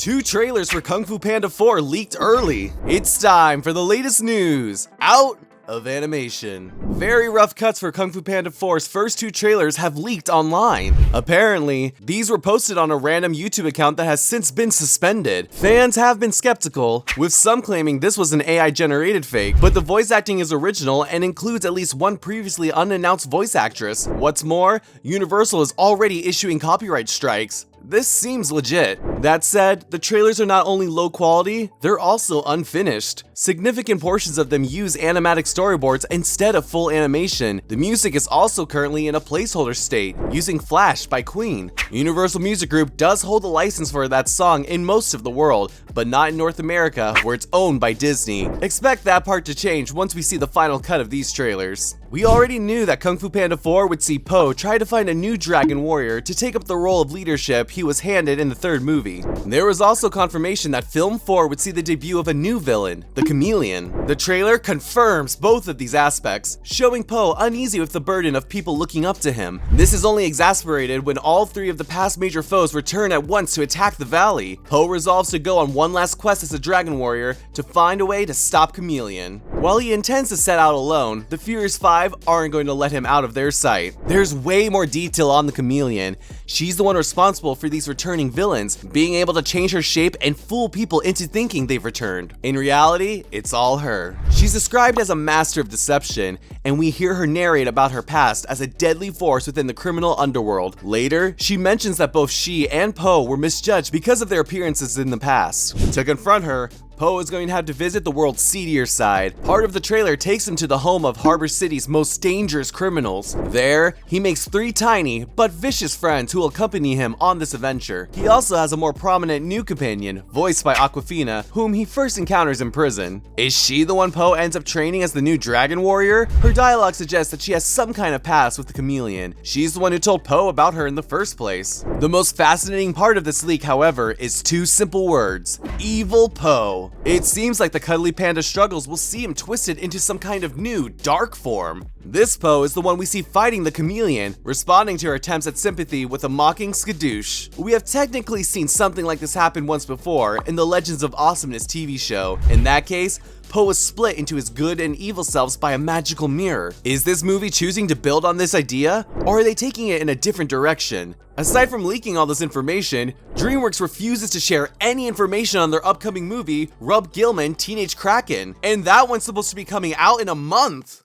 2 trailers for Kung Fu Panda 4 leaked early. It's time for the latest news out of animation. Very rough cuts for Kung Fu Panda 4's first 2 trailers have leaked online. Apparently, these were posted on a random YouTube account that has since been suspended. Fans have been skeptical, with some claiming this was an AI-generated fake, but the voice acting is original and includes at least one previously unannounced voice actress. What's more, Universal is already issuing copyright strikes. This seems legit. That said, the trailers are not only low quality, they're also unfinished. Significant portions of them use animatic storyboards instead of full animation. The music is also currently in a placeholder state, using Flash by Queen. Universal Music Group does hold the license for that song in most of the world, but not in North America, where it's owned by Disney. Expect that part to change once we see the final cut of these trailers. We already knew that Kung Fu Panda 4 would see Po try to find a new dragon warrior to take up the role of leadership he was handed in the 3rd movie. There was also confirmation that Film 4 would see the debut of a new villain, the Chameleon. The trailer confirms both of these aspects, showing Po uneasy with the burden of people looking up to him. This is only exacerbated when all 3 of the past major foes return at once to attack the valley. Po resolves to go on one last quest as a dragon warrior to find a way to stop Chameleon. While he intends to set out alone, the Furious 5 aren't going to let him out of their sight. There's way more detail on the Chameleon. She's the one responsible for these returning villains, being able to change her shape and fool people into thinking they've returned. In reality, it's all her. She's described as a master of deception, and we hear her narrate about her past as a deadly force within the criminal underworld. Later, she mentions that both she and Po were misjudged because of their appearances in the past. To confront her, Po is going to have to visit the world's seedier side. Part of the trailer takes him to the home of Harbor City's most dangerous criminals. There, he makes 3 tiny but vicious friends who will accompany him on this adventure. He also has a more prominent new companion, voiced by Awkwafina, whom he first encounters in prison. Is she the one Po ends up training as the new dragon warrior? Her dialogue suggests that she has some kind of past with the Chameleon. She's the one who told Po about her in the first place. The most fascinating part of this leak, however, is 2 simple words: Evil Po. It seems like the cuddly panda struggles will see him twisted into some kind of new, dark form. This Po is the one we see fighting the Chameleon, responding to her attempts at sympathy with a mocking skadoosh. We have technically seen something like this happen once before in the Legends of Awesomeness TV show. In that case, Po was split into his good and evil selves by a magical mirror. Is this movie choosing to build on this idea, or are they taking it in a different direction? Aside from leaking all this information, DreamWorks refuses to share any information on their upcoming movie, Rob Gilman Teenage Kraken, and that one's supposed to be coming out in a month.